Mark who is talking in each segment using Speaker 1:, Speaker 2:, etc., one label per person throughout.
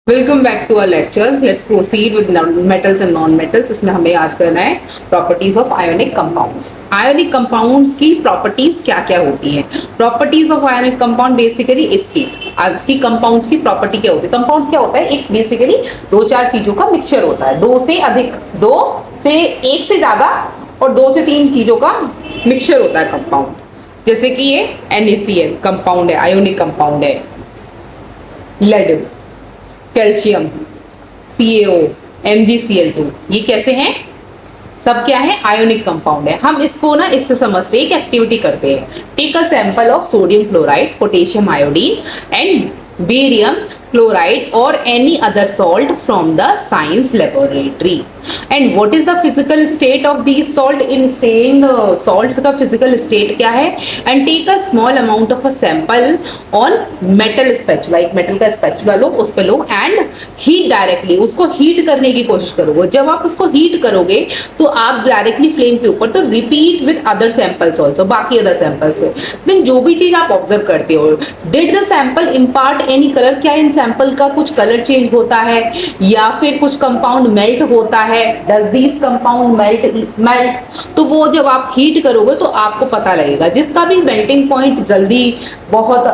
Speaker 1: Welcome back to our lecture. Let's proceed with metals and non metals. इसमें हमें आज करना है properties of ionic compounds. Ionic compounds की प्रॉपर्टीज क्या क्या होती हैं? Properties of ionic compound basically इसकी कंपाउंड्स की प्रॉपर्टी क्या होती है? कंपाउंड्स क्या होता है? एक बेसिकली दो चार चीजों का मिक्सचर होता है, दो से अधिक, दो से एक से ज्यादा और दो से तीन चीजों का मिक्सचर होता है कंपाउंड। जैसे कि ये NaCl कंपाउंड है, आयोनिक कंपाउंड है। लेड, कैल्शियम, CaO, MgCl2, ये कैसे हैं? सब क्या है? आयोनिक कंपाउंड है। हम इसको ना इससे समझते हैं, एक एक्टिविटी करते हैं। Take a sample of sodium chloride, potassium iodine and barium chloride or any other salt from the science laboratory. And what is the physical state of these salt? In saying salts का physical state क्या है? And take a small amount of a sample on metal spatula, एक metal का spatula लो, उस पे लो and heat directly, उसको heat करने की कोशिश करोगे। जब आप उसको heat करोगे तो आप directly flame के ऊपर, तो repeat with other samples also, बाकी other samples से। then जो भी चीज आप observe करते हो, did the sample impart any color? क्या इन सैंपल का कुछ कलर चेंज होता है या फिर कुछ कंपाउंड मेल्ट होता है? Does these compound melt? तो वो जब आप हीट करोगे तो आपको पता लगेगा। जिसका भी मेल्टिंग पॉइंट जल्दी बहुत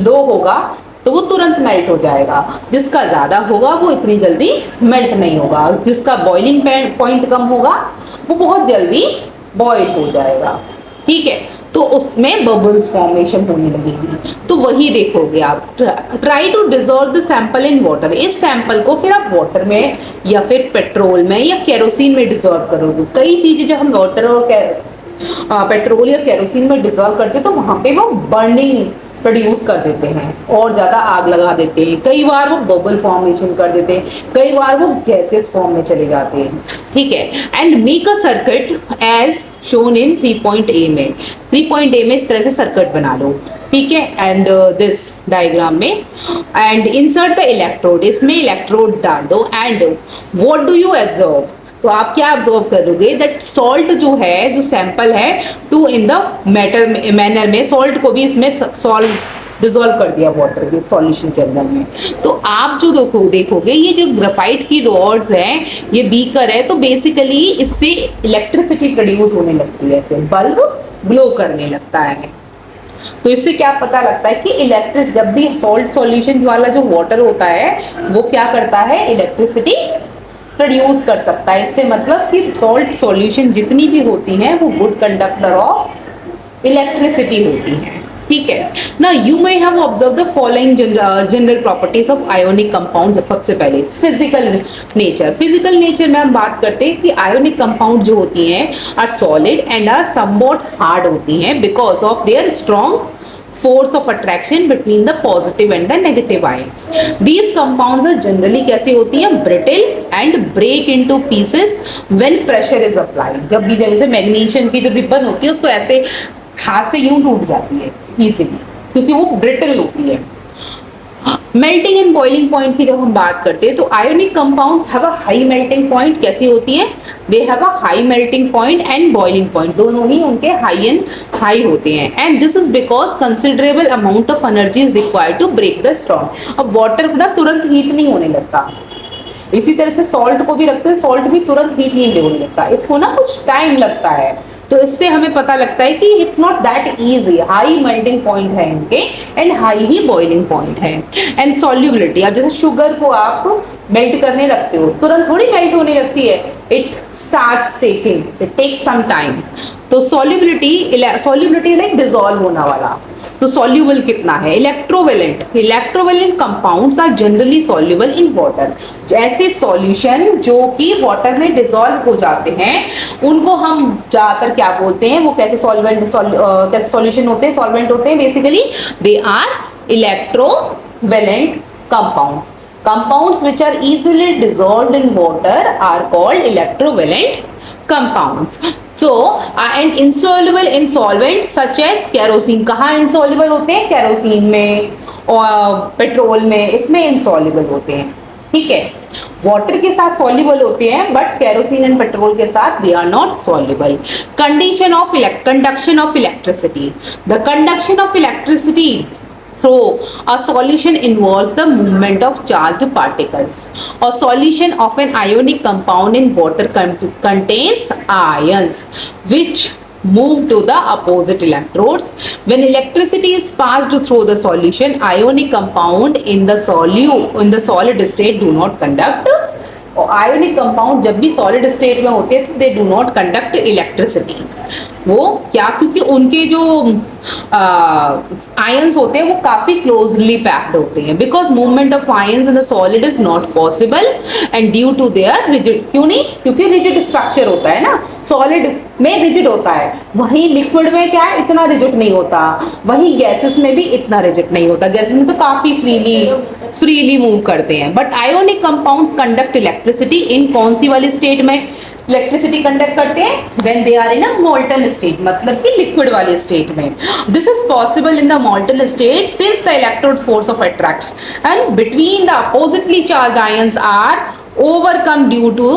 Speaker 1: लो होगा तो वो तुरंत मेल्ट हो जाएगा, जिसका ज्यादा होगा वो इतनी जल्दी मेल्ट नहीं होगा, जिसका बॉइलिंग पॉइंट कम होगा वो बहुत जल्दी बॉइल हो जाएगा। ठीक है, तो उसमें बबल्स फॉर्मेशन होने लगेगी। तो वही देखोगे आप। Try to dissolve the sample in water. इस सैंपल को फिर आप वाटर में या फिर पेट्रोल में या केरोसिन में डिसॉल्व करोगे। कई चीजें जब हम वाटर और पेट्रोल या केरोसिन में डिसॉल्व करते हैं तो वहां पे वो बर्निंग प्रोड्यूस कर देते हैं और ज्यादा आग लगा देते हैं। कई बार वो बबल फॉर्मेशन कर देते हैं, कई बार वो गैसेस फॉर्म में चले जाते हैं। ठीक है, and make a circuit as shown in 3.A में। 3.A में इस तरह से सर्किट बना लो। ठीक है, एंड दिस डायग्राम में एंड इंसर्ट द इलेक्ट्रोड, इसमें इलेक्ट्रोड डाल दो। And what do you observe? तो आप क्या ऑब्जर्व करोगे? दैट सॉल्ट जो है, जो सैंपल है, to in the metal manner में, सॉल्ट को भी इसमें सॉल्ट डिसॉल्व कर दिया वाटर के सॉल्यूशन के अंदर में। तो आप जो देखोगे ये जो ग्रेफाइट की रॉड्स हैं, ये बीकर है, तो बेसिकली इससे इलेक्ट्रिसिटी प्रोड्यूस होने लगती है, फिर बल्ब ग्लो करने लगता है। तो इससे क्या पता लगता है कि इलेक्ट्रिक, जब भी सॉल्ट सॉल्यूशन वाला जो वाटर होता है वो क्या करता है? इलेक्ट्रिसिटी प्रोड्यूस कर सकता है। इससे मतलब कि सॉल्ट सॉल्यूशन जितनी भी होती हैं वो गुड कंडक्टर ऑफ इलेक्ट्रिसिटी होती हैं। ठीक है ना, you may have observe the following general properties of ionic compound. सबसे पहले फिजिकल नेचर। फिजिकल नेचर में हम बात करते हैं कि आयोनिक कंपाउंड जो होती हैं are solid and are somewhat hard होती हैं because of their strong force of attraction between the positive and the negative ions. These compounds are generally कैसे होती हैं? Brittle and break into pieces when pressure is applied. जब भी जैसे magnesium की जो रिबन होती है उसको ऐसे हाथ से यूं टूट जाती है इजीली, क्योंकि वो ब्रिटल होती है। मेल्टिंग एंड बॉइलिंग पॉइंट की जब हम बात करते हैं तो ionic compounds have a high melting point. कैसी होती है? They have a high melting point and boiling point, दोनों ही उनके हाई होते हैं। And this is because considerable amount of energy is required to break the strong. अब water ना तुरंत हीट नहीं होने लगता, इसी तरह से सॉल्ट को भी रखते हैं, सॉल्ट भी तुरंत हीट नहीं होने लगता, इसको ना कुछ टाइम लगता है। तो इससे हमें पता लगता है कि it's not that easy. High melting point है इनके and high he boiling point है। एंड सॉल्युबिलिटी, अब जैसे शुगर को आप मेल्ट करने लगते हो, तुरंत थोड़ी मेल्ट होने लगती है, it starts taking, it takes some time. तो सॉल्युबिलिटी लाइक डिसॉल्व होना वाला। तो सॉल्युबल कितना है? Electrovalent compounds are generally soluble in water. ऐसे सॉल्यूशन जो कि वाटर में डिसॉल्व हो जाते हैं उनको हम ज्यादातर क्या बोलते हैं? वो कैसे कैसे सॉल्यूशन होते हैं, सॉल्वेंट होते हैं? Basically they are electrovalent compounds. Compounds which are easily dissolved in water are called electrovalent compounds. So and insoluble in solvents such as kerosene. कहाँ insoluble होते हैं? केरोसिन में और पेट्रोल में, इसमें insoluble होते हैं। ठीक है, वाटर के साथ सॉल्युबल होते हैं बट केरोसिन एंड पेट्रोल के साथ they are not soluble. Conduction of electricity. The conduction of electricity through a solution involves the movement of charged particles. A solution of an ionic compound in water contains ions which move to the opposite electrodes. When electricity is passed through the solution, ionic compound in the solid state do not conduct. Ionic compound जब भी solid state में होते हैं तो they do not conduct electricity. वो क्या, क्योंकि उनके जो आयंस होते हैं वो काफी क्लोजली पैक्ड होते हैं, because movement of ions in the solid is not possible and due to their rigid. क्यों नहीं? क्योंकि रिजिड स्ट्रक्चर होता है ना, सॉलिड में रिजिड होता है, वहीं लिक्विड में क्या है, इतना रिजिड नहीं होता, वहीं गैसेस में भी इतना रिजिड नहीं होता, गैसेस में तो काफी फ्रीली मूव करते हैं। But ionic compounds conduct electricity in कौन सी वाली स्टेट में इलेक्ट्रिसिटी कंडक्ट करते हैं? When they are in a molten state, मतलब कि लिक्विड वाले स्टेट में। This is possible in the molten state since the electrode force of attraction and between the oppositely charged ions are overcome due to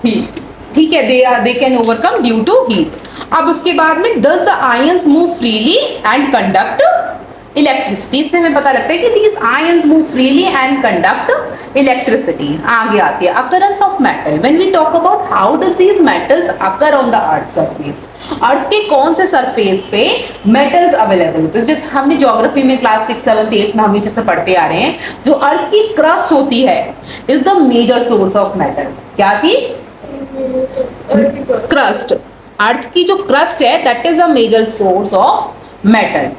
Speaker 1: heat. ठीक है, they can overcome due to heat. अब उसके बाद में does the ions move freely and conduct electricity. इससे हमें पता लगता है कि these ions move freely and conduct electricity। आगे आती है occurrence of metal। When we talk about how does these metals occur on the earth surface, अर्थ के कौन से सरफेस पे मेटल्स अवेलेबल होते हैं? जैसे हमने ज्योग्राफी में क्लास 6, 7, 8 में हमेशा से पढ़ते आ रहे हैं, जो अर्थ की क्रस्ट होती है is the major source of metal. क्या चीज? क्रस्ट। अर्थ की जो क्रस्ट है that is a major source of metal.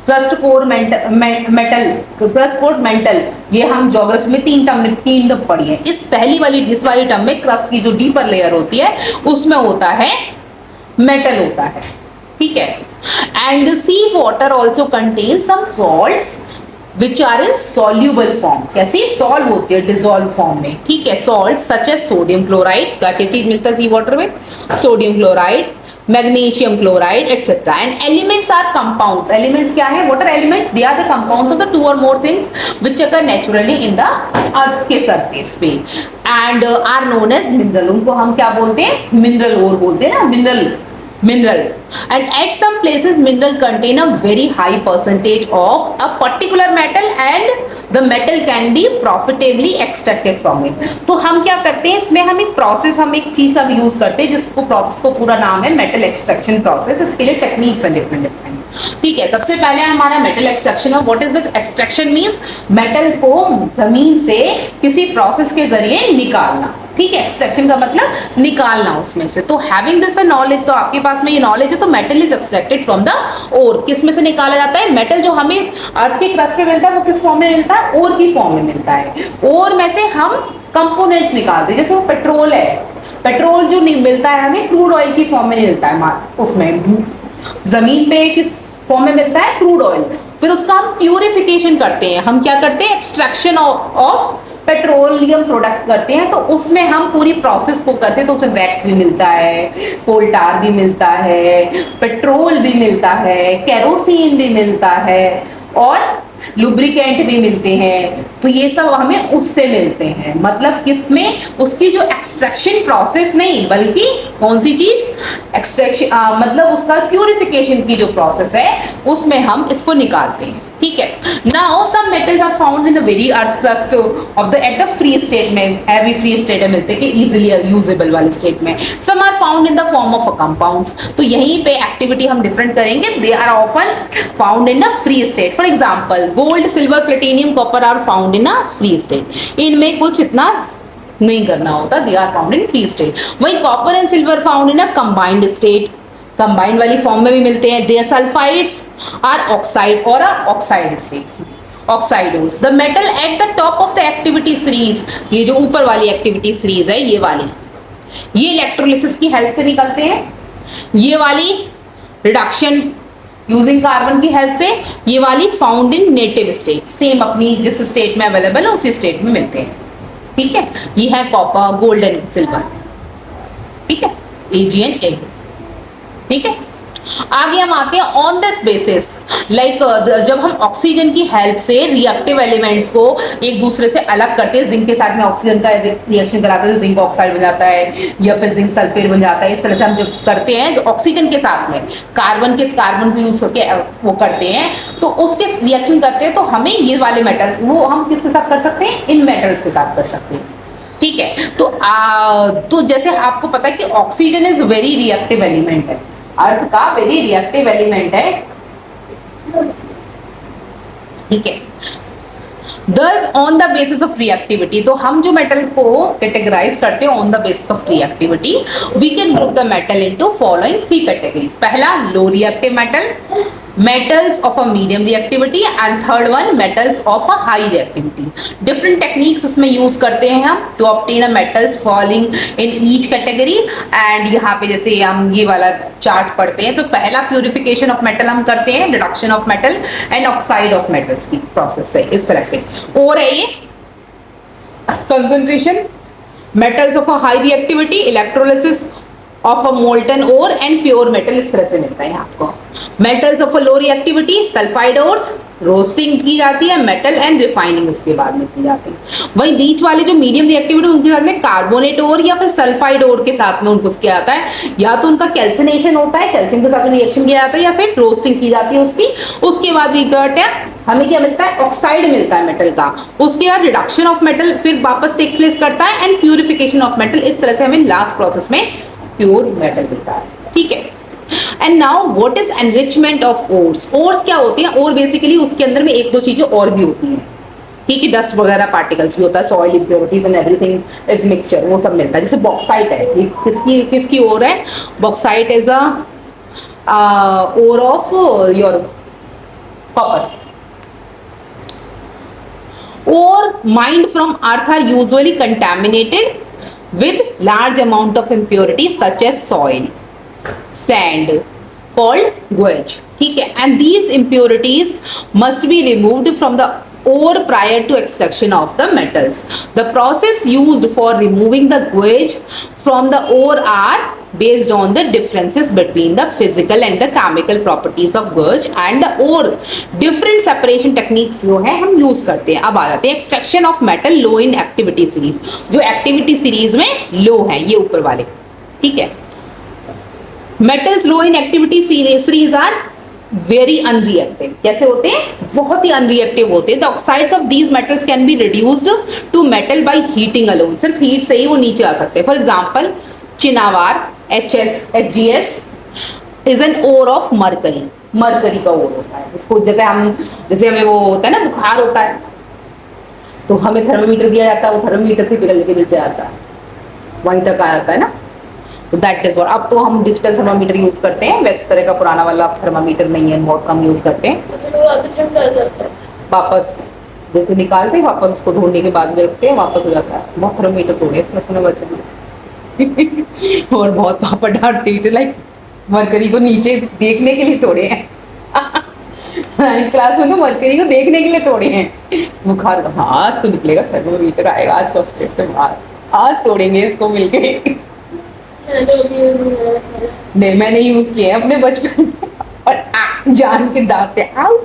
Speaker 1: Crust core metal, crust core mantle, ये हम ज्योग्राफी में तीन टर्म पढ़ी है। इस इस वाली टर्म में क्रस्ट की जो डीपर लेयर होती है उसमें होता है मेटल होता है। ठीक है, and sea water also contain some salts which are in soluble form. कैसे सॉल्व होती है? डिसॉल्व फॉर्म में। ठीक है, salt such as sodium chloride, क्या क्या चीज मिलता है सी वाटर में? Sodium chloride, magnesium chloride etc. and elements are compounds। elements क्या है? what are elements? they are the compounds of the two or more things which occur naturally in the earth के surface पे and are known as mineral। उनको हम क्या बोलते हैं? mineral ore बोलते हैं ना, mineral and at some places mineral contain a very high percentage of a particular metal and the metal can be profitably extracted from it। तो हम क्या करते हैं इसमें? हम एक चीज का यूज करते हैं जिसको प्रोसेस को पूरा नाम है मेटल एक्सट्रैक्शन प्रोसेस। इसके लिए टेक्निक्स हैं डिफरेंट। ठीक है, सबसे पहले हमारा मेटल एक्सट्रैक्शन। और what is the extraction means? Metal को जमीन से किसी प्रोसेस के जरिए निकालना। ठीक है, एक्सट्रैक्शन का मतलब निकालना उसमें से। तो हैविंग दिस नॉलेज, तो आपके पास में ये नॉलेज है, तो metal is extracted from the ore. किस में से निकाला जाता है? मेटल जो हमें अर्थ के क्रस्ट पे मिलता है वो किस फॉर्म में मिलता है? ओर की फॉर्म में मिलता है। ओर में से हम कंपोनेंट्स निकालते हैं, जैसे वो पेट्रोल है, पेट्रोल जो मिलता है हमें क्रूड ऑयल की फॉर्म में नहीं मिलता है, उसमें जमीन पे किस फॉर्म में मिलता है? Crude oil. फिर उसका हम प्यूरिफिकेशन करते हैं। हम क्या करते हैं? एक्सट्रैक्शन ऑफ पेट्रोलियम प्रोडक्ट्स करते हैं, तो उसमें हम पूरी प्रोसेस को करते हैं, तो उसमें वैक्स भी मिलता है, कोल टार भी मिलता है, पेट्रोल भी मिलता है, केरोसिन भी मिलता है और लुब्रिकेंट भी मिलते हैं। तो ये सब हमें उससे मिलते हैं। मतलब किसमें? उसकी जो एक्सट्रैक्शन प्रोसेस नहीं, बल्कि कौन सी चीज? एक्सट्रैक्शन मतलब उसका प्यूरिफिकेशन की जो प्रोसेस है उसमें हम इसको निकालते हैं। ठीक है, now some metals are found in the very earth crust of the at the free state में, हैवी फ्री स्टेट में मिलते हैं कि इजीली यूजेबल वाले स्टेट में। Some are found in the form of compounds. तो यहीं पे एक्टिविटी हम डिफरेंट करेंगे। They are often found in a free state. For example gold, silver, platinum, copper are found in a free state. इनमें कुछ इतना नहीं करना होता, they are found in free state. वहीं copper and silver found in a combined state, combined वाली form में भी मिलते हैं। देयर सल्फाइड्स आर ऑक्साइड और oxide states, oxides. The metal at the top of the activity series, ये जो ऊपर वाली एक्टिविटी सीरीज है ये वाली, ये इलेक्ट्रोलिसिस की हेल्प से निकलते हैं। ये वाली रिडक्शन यूजिंग कार्बन की हेल्प से, ये वाली found in native state, same अपनी जिस स्टेट में अवेलेबल है उसी स्टेट में मिलते हैं। ठीक है, ये है कॉपर, गोल्ड एंड सिल्वर। ठीक है, AgN A। ठीक है, आगे हम आते हैं ऑन दिस बेसिस, लाइक जब हम ऑक्सीजन की हेल्प से रिएक्टिव एलिमेंट्स को एक दूसरे से अलग करते हैं, जिंक के साथ में ऑक्सीजन का रिएक्शन कराते हैं तो जिंक ऑक्साइड बन जाता है या फिर जिंक सल्फेट बन जाता है। इस तरह से हम जब करते हैं जो ऑक्सीजन के साथ में कार्बन को यूज करके वो करते हैं, तो उसके रिएक्शन करते हैं, तो हमें ये वाले मेटल्स वो हम किसके साथ कर सकते हैं, इन मेटल्स के साथ कर सकते हैं। ठीक है, तो जैसे आपको पता है कि oxygen is very reactive element है, अर्थ का वेरी रिएक्टिव एलिमेंट है। ठीक है, Thus on the basis of reactivity, तो हम जो मेटल को कैटेगराइज करते हैं on the basis of reactivity, we can group the metal into following 3 categories. पहला low reactive metal, metals of a medium reactivity, and third one metals of a high reactivity. Different techniques इसमें use करते हैं हम to obtain a metals falling in each category, and यहाँ पे जैसे हम ये वाला चार्ट पढ़ते हैं तो पहला प्यूरिफिकेशन ऑफ मेटल हम करते हैं, reduction of metal and oxide of metals की प्रोसेस है इस तरह से। और है ये concentration metals of a high reactivity, electrolysis of a molten ore and pure metal, इस तरह से मिलता है आपको। Metals of a low reactivity, sulphide ores, roasting की जाती है, मेटल एंड रिफाइनिंग उसके बाद में की जाती है। वही बीच वाले जो मीडियम रिएक्टिविटी उनके साथ में कार्बोनेट ओर या फिर सल्फाइड ओर के साथ में उनको किया जाता है, या तो उनका कैल्सिनेशन होता है, कैल्शियम के साथ में रिएक्शन किया जाता है, या फिर रोस्टिंग की जाती है उसकी। उसके बाद वी गॉट है, हमें क्या मिलता है, ऑक्साइड मिलता है मेटल का। उसके बाद रिडक्शन ऑफ मेटल फिर वापस टेक प्लेस करता है एंड प्यूरिफिकेशन ऑफ मेटल, इस तरह से हमें लास्ट प्रोसेस में प्योर मेटल मिलता है। ठीक है, and now what is enrichment of ores. Ores क्या होती हैं, और बेसिकली उसके अंदर में एक दो चीजें और भी होती हैं। ठीक है, डस्ट वगैरह पार्टिकल्स भी होता है, soil impurities and everything is mixture, वो सब मिलता है। जैसे बॉक्साइट है, ये किसकी ओर है, bauxite is a ore of your copper. Ore mined from earth are usually contaminated with large amount of impurities such as soil, sand, called guage. ठीक है, and these impurities must be removed from the ore prior to extraction of the metals. The process used for removing the guage from the ore are based on the differences between the physical and the chemical properties of guage and the ore. Different separation techniques जो है हम use करते हैं। अब आ जाते हैं extraction of metal low in activity series, जो एक्टिविटी सीरीज में लो है ये ऊपर वाले। ठीक है, metals low in activity series are very unreactive. कैसे होते हैं, बहुत ही अनरिएक्टिव होते हैं। The oxides of these metals can be reduced to metal by heating alone, सिर्फ हीट से ही वो नीचे आ सकते हैं। For example cinnabar HgS is an ore of mercury, mercury का ओर होता है उसको। जैसे हमें वो होता है ना, बुखार होता है तो हमें थर्मामीटर दिया जाता है, वो थर्मामीटर से पिघल के नीचे आता है, वहीं तक आ जाता है ना, तो दैट इज व्हाट। अब तो हम डिजिटल थर्मामीटर यूज करते हैं, वैसे तरह का पुराना वाला थर्मामीटर नहीं है, बहुत कम यूज करते हैं। वापस जैसे निकालते हैं, वापस उसको ढूंढने के बाद में रखते हैं, वापस हो जाता है। बहुत थर्मामीटर तोड़े इसमें अपने बच्चों ने और बहुत पापा डांटते भी थे, लाइक मरकरी को नीचे देखने के लिए तोड़े हैं। क्लास में तो मरकरी को देखने के लिए तोड़े हैं। बुखार का आज तो निकलेगा, थर्मामीटर आएगा आज फर्स्ट डे से, आज तोड़ेंगे इसको मिलके। नहीं मैंने यूज किए हैं अपने बचपन में, और जान के दांत से आओ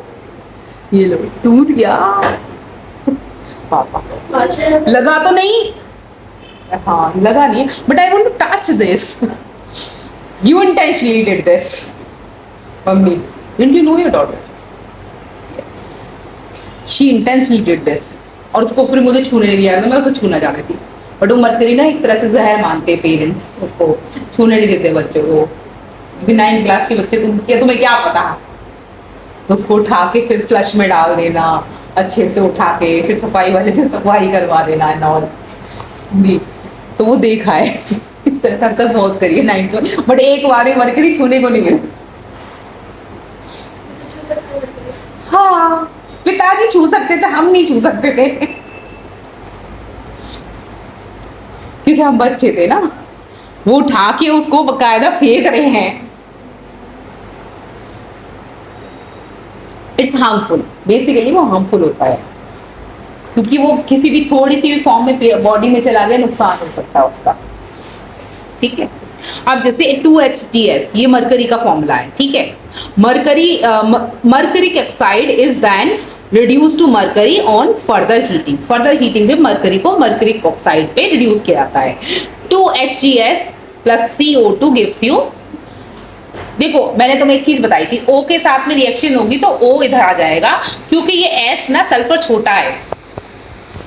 Speaker 1: ये लो टूट गया। पापा लगा तो नहीं, हाँ लगा नहीं, but I want to touch this, you intentionally did this mummy, didn't you know your daughter, yes she intentionally did this. और उसको फिर मुझे छूने नहीं दिया, मैं उसे छूना चाहती थी, बट वो मरकरी ना एक तरह से जहर मानते पेरेंट्स, उसको छूने नहीं देते बच्चों को। 9th क्लास के बच्चे तुम्हें क्या पता, उसको उठा के फिर फ्लश में डाल देना, अच्छे से उठा के फिर सफाई वाले से सफाई करवा देना है और तो वो देखा है इस तरह का हरकत बहुत करी है 9th में, बट एक बार भी मरकरी छूने को नहीं मिला। हाँ पिताजी छू सकते थे, हम नहीं छू सकते थे क्योंकि हम बच्चे थे ना। वो उठा के उसको बकायदा फेंक रहे हैं। इट्स हार्मफुल, बेसिकली वो हार्मफुल होता है क्योंकि वो किसी भी थोड़ी सी भी फॉर्म में बॉडी में चला गया नुकसान हो सकता है उसका। ठीक है, अब जैसे 2HDS ये मरकरी का फॉर्मूला है, ठीक है। Mercuric oxide is then reduce to mercury on further heating से मरकरी को मरकरिक ऑक्साइड पे रिड्यूस किया जाता है। 2HGS plus 3O2 gives you, देखो मैंने तुम्हें एक चीज बताई थी, O के साथ में रिएक्शन होगी तो O इधर आ जाएगा, क्योंकि ये S ना सल्फर छोटा है,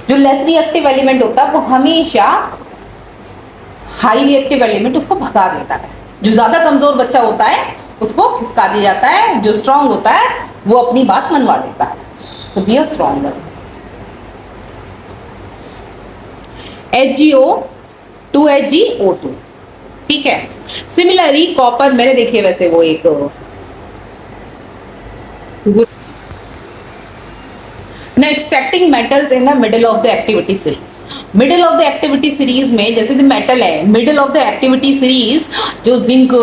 Speaker 1: जो लेस रिएक्टिव एलिमेंट होता है वो हमेशा हाई रिएक्टिव एलिमेंट उसको भगा देता है। जो ज्यादा कमजोर बच्चा होता है उसको खिसका दिया जाता है, जो स्ट्रांग होता है वो अपनी बात मनवा देता है। So be a stronger. HgO 2HgO2, ठीक है। सिमिलरली कॉपर, मैंने देखिए वैसे वो एक ना extracting metals in the middle of the activity series. Middle of the activity series में जैसे मेटल है, middle of the activity series जो जिंक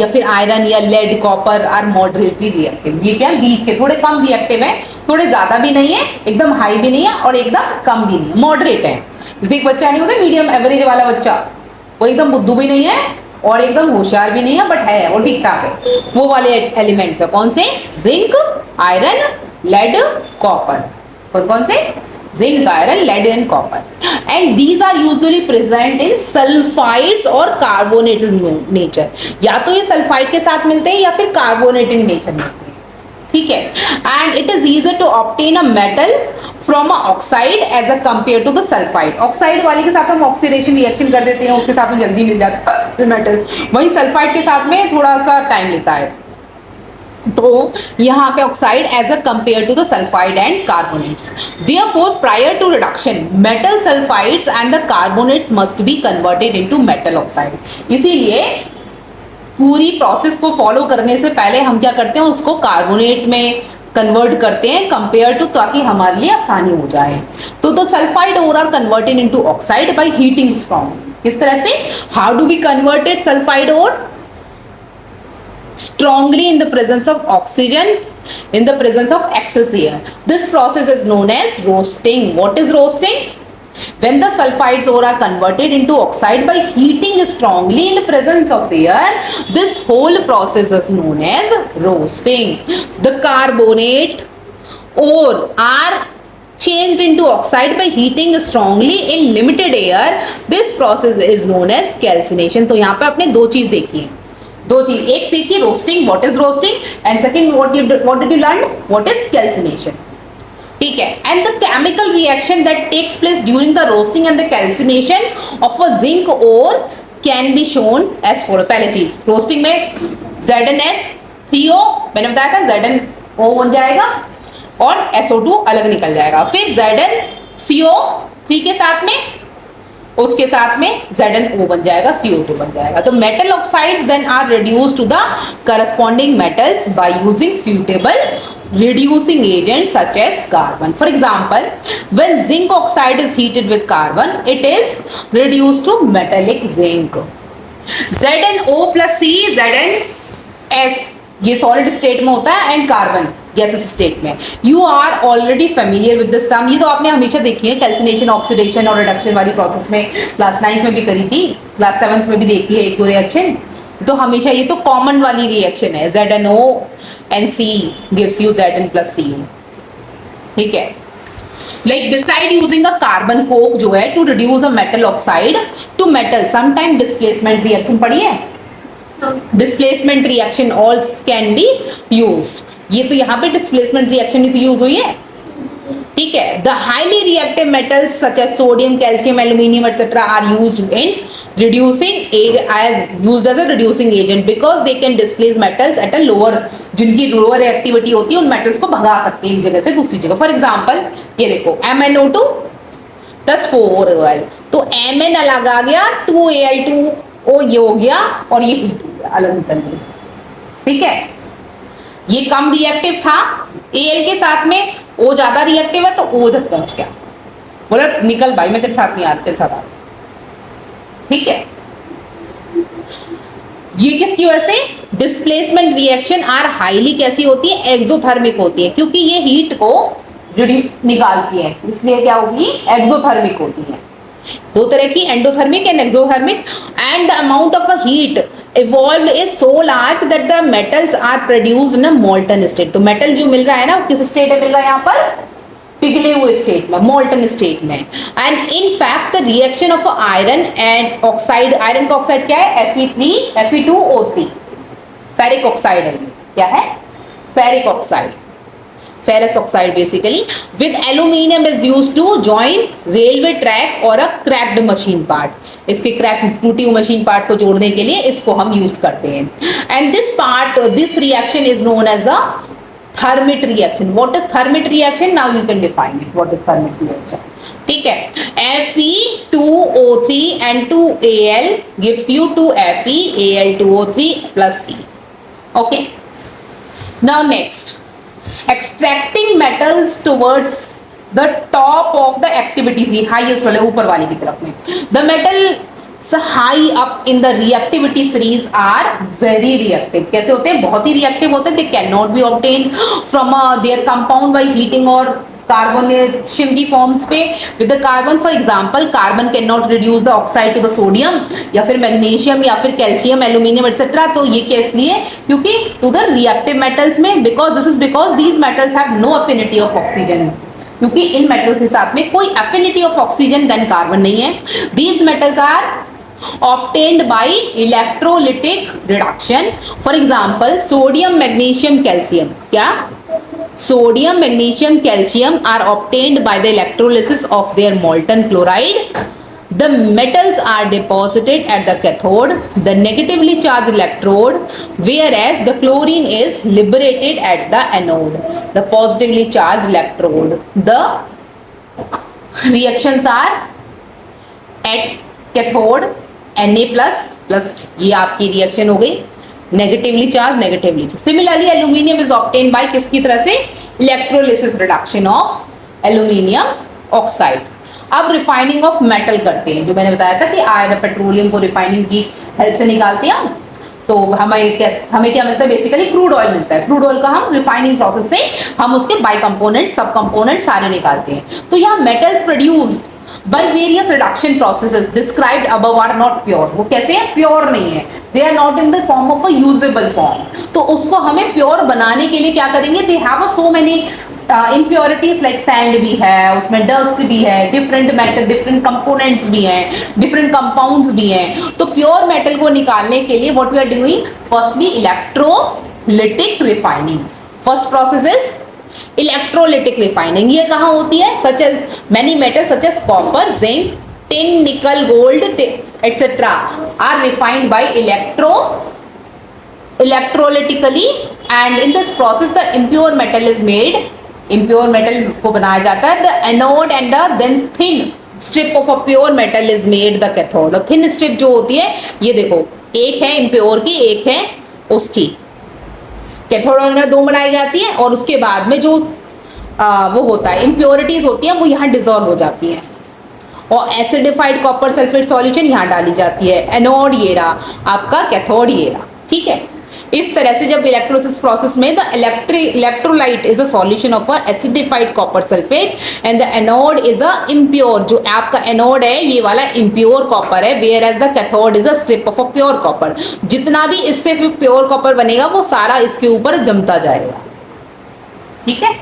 Speaker 1: या फिर आयरन या lead copper are moderately reactive. ये क्या बीच के थोड़े कम रिएक्टिव है, थोड़े ज्यादा भी नहीं है, एकदम हाई भी नहीं है और एकदम कम भी नहीं है, मॉडरेट है। जैसे एक बच्चा नहीं होता मीडियम एवरेज वाला बच्चा, वो एकदम बुद्धू भी नहीं है और एकदम होशियार भी नहीं है, बट है वो ठीक ठाक है। वो वाले एलिमेंट्स है कौन से? Zinc, iron, lead, copper. और कौन से? Zinc, iron, lead and copper. And these are usually present in sulphides और कार्बोनेटेड नेचर। या तो ये सल्फाइड के साथ मिलते हैं या फिर कार्बोनेटेड नेचर में, ठीक है। And it is easier to obtain a metal from a oxide as a compare to the sulphide. Oxide वाले के साथ हम ऑक्सीडेशन रिएक्शन कर देते हैं, उसके साथ में जल्दी मिल जाता है मेटल, वही सल्फाइड के साथ में थोड़ा सा टाइम लेता है। तो यहाँ पे oxide as a compare to the sulphide and carbonates. Therefore prior to reduction metal sulphides and the carbonates must be converted into metal oxide. इसीलिए पूरी प्रोसेस को फॉलो करने से पहले हम क्या करते हैं, उसको कार्बोनेट में कन्वर्ट करते हैं कंपेयर टू, ताकि हमारे लिए आसानी हो जाए। तो the sulphide ore are converted into oxide by heating strong. किस तरह से? How do we converted sulphide ore? strongly in the presence of oxygen, in the presence of excess air. This process is known as roasting. What is roasting? When the sulfides ore are converted into oxide by heating strongly in the presence of air, this whole process is known as roasting. The carbonate ore are changed into oxide by heating strongly in limited air. This process is known as calcination. तो यहाँ पे आपने दो चीज देखी है, दो चीज, एक देखिए roasting, what is roasting, and second what did you learn, what is calcination, ठीक है। And the chemical reaction that takes place during the roasting and the calcination of a zinc ore can be shown as follow. पहले चीज, roasting में ZnS3O मैंने बताया था, ZnO बन जाएगा और SO2 अलग निकल जाएगा, फिर ZnCO3 के साथ में, उसके साथ में ZnO बन जाएगा, CO2 बन जाएगा। तो metal oxides then are reduced to the corresponding metals by using suitable reducing agents such as carbon. For example, when zinc oxide is heated with carbon, it is reduced to metallic zinc. ZnO plus C, ZnS ये solid state में होता है and carbon gases state में। You are already familiar with this term, ये तो आपने हमेशा देखी है, कैल्सिनेशन, ऑक्सीडेशन और रिडक्शन वाली प्रोसेस में क्लास 9th में भी करी थी, क्लास 7th में भी देखी है एक दो रिएक्शन। तो हमेशा ये तो कॉमन वाली रिएक्शन है, ZnO and C gives you Zn plus C, ठीक है। Like beside using a carbon coke जो है to reduce a metal oxide to metal, sometime displacement reaction पढ़ी है, displacement reaction all can be used. ये तो यहाँ पे डिस्प्लेसमेंट रिएक्शन ही तो यूज हुई है, ठीक है। The highly reactive metals such as sodium, calcium, aluminium etcetera are used in reducing used as a reducing agent because they can displace metals at a lower, जिनकी लोअर एक्टिविटी होती है उन metals को भगा सकते हैं एक जगह से दूसरी जगह। फॉर एग्जाम्पल ये देखो MnO2 प्लस 4Al, तो Mn अलग आ गया, 2Al2 ओ ये हो गया और ये हीट हो गया, अलग निकल गई, ठीक है। ये कम रिएक्टिव था Al के साथ में, O ज्यादा रिएक्टिव है तो O उधर पहुंच गया, बोला निकल भाई मैं तेरे साथ नहीं आ रहा, तेरे साथ आ, ठीक है। ये किसकी वजह से? डिस्प्लेसमेंट रिएक्शन आर हाईली कैसी होती है? एक्सोथर्मिक होती है, क्योंकि ये हीट को निकालती है, इसलिए क्या होगी? एक्सोथर्मिक होती है, दो तरह की, endothermic and exothermic, and the amount of a heat evolved is so large that the metals are produced in a molten state. तो मेटल जो मिल रहा है ना, किस स्टेट में मिल रहा है यहाँ पर? पिघले हुए स्टेट में, मोल्टन स्टेट में। And in fact the reaction of iron and oxide, iron का ऑक्साइड क्या है? Fe2O3, फेरिक ऑक्साइड है। क्या है? Ferric oxide, ferrous oxide basically, with aluminium is used to join railway track or a cracked machine part। इसके crack, टूटी हुई machine part को जोड़ने के लिए इसको हम यूज करते हैं। And this part, this reaction is known as a thermite reaction. What is thermite reaction? Now you can define it, what is thermite reaction. ठीक है, Fe2O3 and 2Al gives you 2Fe, Al2O3 plus E। okay, now next, extracting metals towards the top of the activity Z, highest वाले, ऊपर वाले की तरफ में। the metals high up in the reactivity series are very reactive। कैसे होते हैं? बहुत ही reactive होते हैं। they cannot be obtained from their compound by heating or carbonation की फॉर्म्स पे with the carbon. For example, carbon can not reduce the oxide to the sodium, या फिर मैग्नीशियम, या फिर कैल्शियम, एल्यूमिनियम एक्सेट्रा। तो ये क्या इसलिए? क्योंकि टू द रिएक्टिव मेटल्स में, because this is because these metals have no affinity of oxygen, क्योंकि इन मेटल्स के साथ में कोई affinity of oxygen than carbon नहीं है। These metals are obtained by electrolytic reduction। for example, sodium, magnesium, calcium, क्या? sodium, magnesium, calcium are obtained by the electrolysis of their molten chloride। the metals are deposited at the cathode, the negatively charged electrode, whereas the chlorine is liberated at the anode, the positively charged electrode। the reactions are at cathode, Na plus, ये आपकी reaction हो गई, negatively charge, negatively charge. Similarly aluminium is obtained by किसकी तरह से? Electrolysis, reduction of aluminium oxide. अब refining of metal करते हैं, जो मैंने बताया था कि आयरन, पेट्रोलियम को रिफाइनिंग की हेल्प से निकालते हैं हम। तो हमें क्या मिलता है? बेसिकली क्रूड ऑयल मिलता है। क्रूड ऑयल का हम रिफाइनिंग प्रोसेस से हम उसके बाई कंपोनेंट, सब कंपोनेंट सारे निकालते हैं। तो यहाँ metals produced by various reduction processes described above are not pure। वो कैसे हैं? प्योर नहीं है, they are not in the form of a usable form। तो उसको हमें प्योर बनाने के लिए क्या करेंगे? they have so many impurities like sand भी है, उसमें dust भी है, different metal, different components भी हैं, different compounds भी हैं। तो प्योर मेटल को निकालने के लिए what we are doing? firstly electrolytic refining। first process is electrolytic refining. ये कहाँ होती है? Such as many metal such as copper, zinc, tin, nickel, gold etcetera are refined by electrolytically, and in this process the impure metal is made. Impure metal को बनाया जाता है। The anode and the then thin strip of a pure metal is made the cathode. और thin strip जो होती है, ये देखो, एक है इम्प्योर की, एक है उसकी। कैथोड में दो बनाई जाती है, और उसके बाद में जो वो होता है, इम्प्योरिटीज होती हैं, वो यहाँ डिजोल्व हो जाती हैं, और एसिडिफाइड कॉपर सल्फेट सॉल्यूशन यहाँ डाली जाती है। एनोड ये रहा आपका, कैथोड ये रहा। ठीक है, इस तरह से जब इलेक्ट्रोलिसिस प्रोसेस में the electrolyte is a solution of acidified copper sulphate, and the anode is a impure, जो आपका एनोड है ये वाला इम्प्योर कॉपर है, whereas the cathode is a strip of a pure copper. जितना भी इससे प्योर कॉपर बनेगा वो सारा इसके ऊपर जमता जाएगा। ठीक है,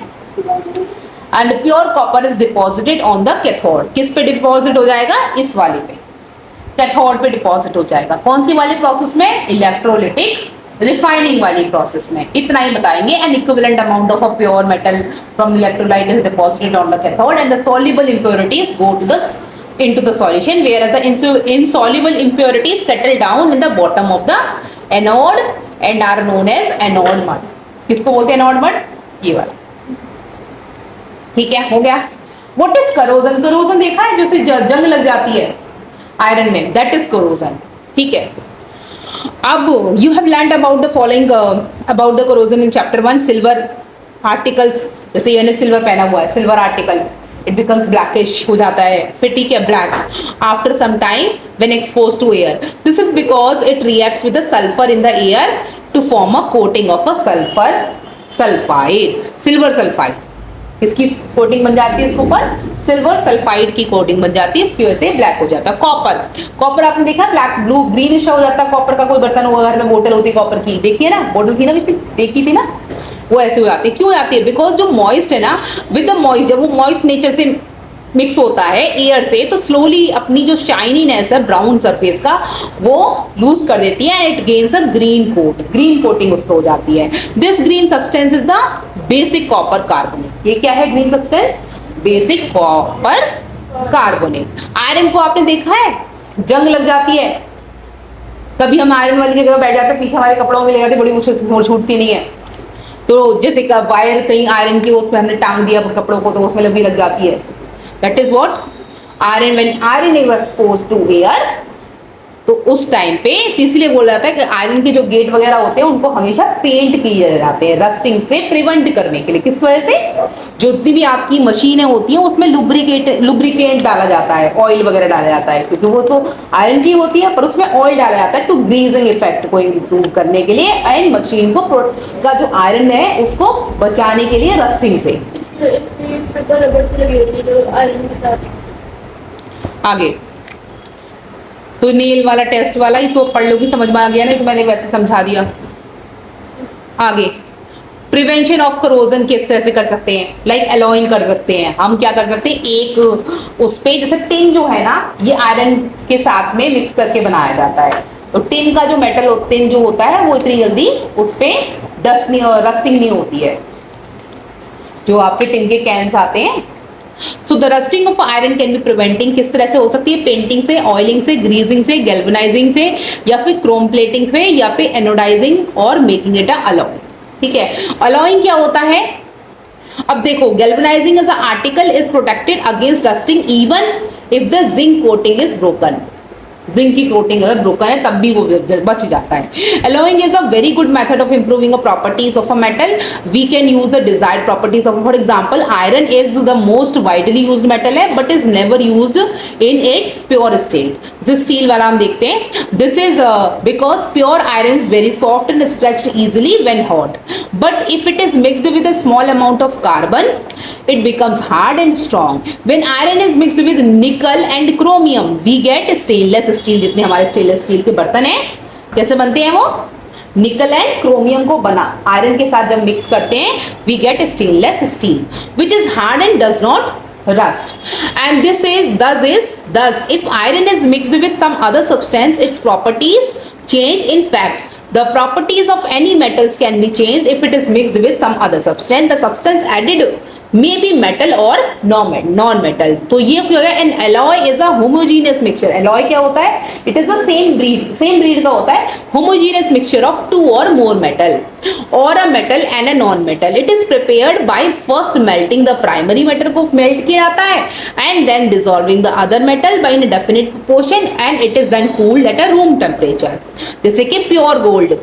Speaker 1: and pure copper is deposited on the cathode. किस पे डिपॉजिट हो जाएगा? इस वाले पे, कैथोड पे डिपॉजिट हो जाएगा। कौन सी वाली प्रोसेस में? इलेक्ट्रोलिटिक रिफाइनिंग वाली प्रोसेस में। इतना ही बताएंगे। An equivalent amount of a pure metal from the electrolyte is deposited on the cathode, and the soluble impurities go to the into the solution, whereas the insoluble impurities settle down in the bottom of the anode and are known as anode mud। किसको बोलते हैं anode mud? ये वाला। ठीक है, हो गया। What is corrosion? corrosion देखा है, जैसे जंग लग जाती है आयरन में, that is corrosion। ठीक है, अब you have learned about the following about the corrosion in chapter 1, silver articles। जैसे मैंने सिल्वर पहना हुआ है, silver article, it becomes blackish हो जाता है, फिर ठीक है black after some time when exposed to air। this is because it reacts with the sulfur in the air to form a coating of a sulfur sulfide, silver sulfide। इसकी coating बन जाती है इसके ऊपर सिल्वर सल्फाइड की coating बन जाती है, इसकी वजह से ब्लैक हो जाता है। कॉपर आपने देखा ब्लैक ब्लू ग्रीनिश हो जाता है कॉपर का, कोई बर्तन हुआ घर में बोतल होती है कॉपर की, देखिए ना बोतल थी ना बीच में, देखी थी ना, वो ऐसे हो जाती है। क्यों आती है? बिकॉज जो मॉइस्ट है ना, विद द मॉइस्ट, जब वो मॉइस्ट नेचर से मिक्स होता है एयर से, तो स्लोली अपनी जो शाइनीनेस है ब्राउन सरफेस का वो लूज कर देती है, it gains a green coat, green coating उस पर हो जाती है। This green substance is the basic copper carbonate. ये क्या है green substance? Basic copper carbonate. Iron को आपने देखा है जंग लग जाती है, कभी हम आयरन वाली जगह बैठ जाते हैं, पीछे हमारे कपड़ों में लग जाती है, बड़ी मुश्किल से छूटती नहीं है। तो जैसे वायर कहीं आयरन की उसमें हमने टांग दिया कपड़ों को, तो उसमें लंबी लग जाती है। That is what iron, when iron is exposed to air, तो उस टाइम पे इसलिए बोला जाता है कि आयरन के जो गेट वगैरह होते हैं उनको हमेशा पेंट किए जाते हैं रस्टिंग से प्रिवेंट करने के लिए। किस वजह से? जो जितनी भी आपकी मशीनें होती हैं उसमें लुब्रिकेंट डाला जाता है, ऑयल वगैरह डाला जाता है, क्योंकि वो तो आयरन की होती है पर उसमें ऑयल डाला जाता है टू ग्रीजिंग इफेक्ट को इम्प्रूव करने के लिए, एंड मशीन को का जो आयरन है उसको बचाने के लिए रस्टिंग से। आगे तो नील वाला टेस्ट वाला इसको पढ़ लोगी, समझ में आ गया ना, तो मैंने वैसे समझा दिया। आगे प्रिवेंशन ऑफ करोजन किस तरह से कर सकते हैं? लाइक एलॉइंग कर सकते हैं। हम क्या कर सकते हैं, एक उस पे जैसे टिन जो है ना, ये आयरन के साथ में मिक्स करके बनाया जाता है, तो टिन का जो मेटल टिन जो होता है वो इतनी जल्दी उस पे रस्टिंग नहीं होती है, जो आपके टिन के कैंस आते हैं। So the rusting of iron can be preventing किस तरह से हो सकती है? पेंटिंग से, ऑयलिंग से, ग्रीजिंग से, गैल्वेनाइजिंग से, या फिर क्रोम प्लेटिंग पे, या फिर एनोडाइजिंग और मेकिंग इट अ अलॉय। ठीक है, अलॉइंग क्या होता है? अब देखो, galvanizing as a article is protected against rusting even if the zinc coating is broken. Zinc की कोटिंग अगर ब्रोकन है तब भी वो बच जाता है। Alloying is a very good method of improving the properties of a metal. We can use the desired properties of, for example, iron is the most widely used metal है, but is never used in its pure state. जिस steel वाला हम देखते हैं, this is because pure iron is very soft and stretched easily when hot. But if it is mixed with a small amount of carbon, it becomes hard and strong. When iron is mixed with nickel and chromium, we get stainless steel। जितने हमारे stainless steel के बर्तन हैं कैसे बनते हैं? वो निकल एंड क्रोमियम को बना आयरन के साथ जब मिक्स करते हैं, we get stainless steel which is hard and does not rust, and this is thus if iron is mixed with some other substance, its properties change. In fact, the properties of any metals can be changed if it is mixed with some other substance. The substance added may be metal or non metal। तो ये क्या होगा? an alloy is a homogeneous mixture। alloy क्या होता है? it is the same breed का होता है, homogeneous mixture of two or more metal or a metal and a non metal। it is prepared by first melting the primary metal को melt किया जाता है, and then dissolving the other metal by a definite proportion, and it is then cooled at a room temperature। जैसे कि pure gold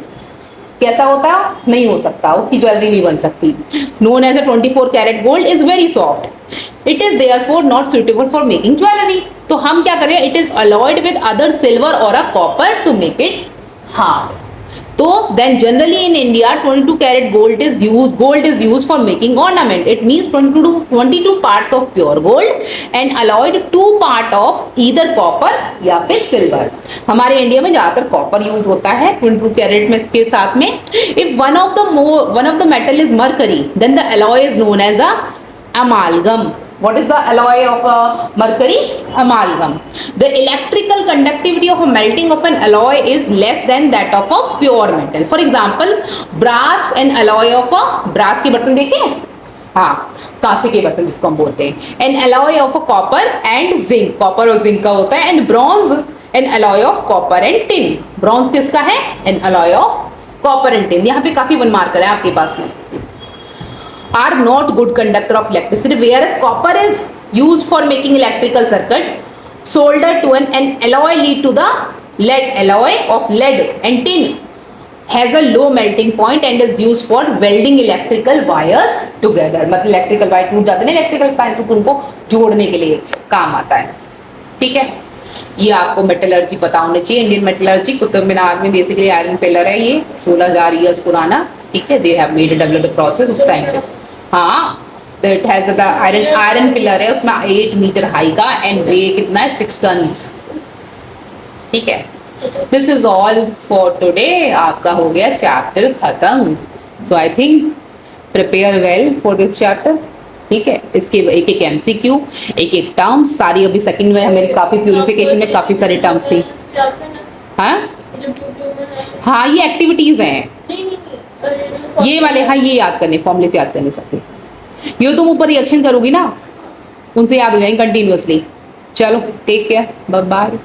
Speaker 1: कैसा होता है? नहीं हो सकता, उसकी ज्वेलरी नहीं बन सकती। Known as a 24 carat gold is very soft, it is therefore not suitable for making jewellery. तो हम क्या करें? It is alloyed with other silver और a copper to make it hard. तो then generally in India 22 carat gold is used for making ornament। it means 22 parts of pure gold and alloyed 2 part of either copper या फिर silver। हमारे India में ज्यादातर copper use होता है 22 carat में इसके साथ में। if one of the metal is mercury, then the alloy is known as a amalgam। What is the alloy of mercury? Amalgam। The electrical conductivity of a melting of an alloy is less than that of a pure metal। For example, brass and alloy of a brass के बर्तन देखे? हाँ, कांसे के बर्तन जिसको हम बोलते हैं। An alloy of a copper and zinc, copper और जिंक का होता है। And bronze, an alloy of copper and tin। Bronze किसका है? An alloy of copper and tin। यहाँ पे काफी वन मार्कर है आपके पास में। are not good conductor of electricity, whereas copper is used for making electrical circuit। solder to an alloy lead to the lead alloy of lead, and tin has a low melting point and is used for welding electrical wires together। मतलब electrical wire टूट जाते हैं electrical pan से, तो उनको जोड़ने के लिए काम आता है। ठीक है, ये आपको मेटलर्जी पता होना चाहिए। इंडियन मेटलर्जी कुतुब मीनार में बेसिकली आयरन पिलर है, ये 16,000 ईयर्स पुराना। ठीक है, they have made developed process उस टाइम पे। हाँ, that has the iron pillar है, उसमें 8 मीटर हाई का एंड वे कितना है 6 टन्स। ठीक है, this is all for today. आपका हो गया चैप्टर खत्म। So I think prepare well for this chapter. ठीक है, इसके एक एक एमसीक्यू, एक एक टर्म्स सारी। अभी सेकंड में मेरी काफी प्यूरिफिकेशन में काफी सारी टर्म्स थी। हाँ हाँ, ये एक्टिविटीज हैं ये वाले। हाँ, ये याद करने, फॉर्मूले से याद करने सकते। ये तुम ऊपर रिएक्शन करोगी ना, उनसे याद हो जाएंगे कंटिन्यूअसली। चलो टेक केयर, बाय बाय।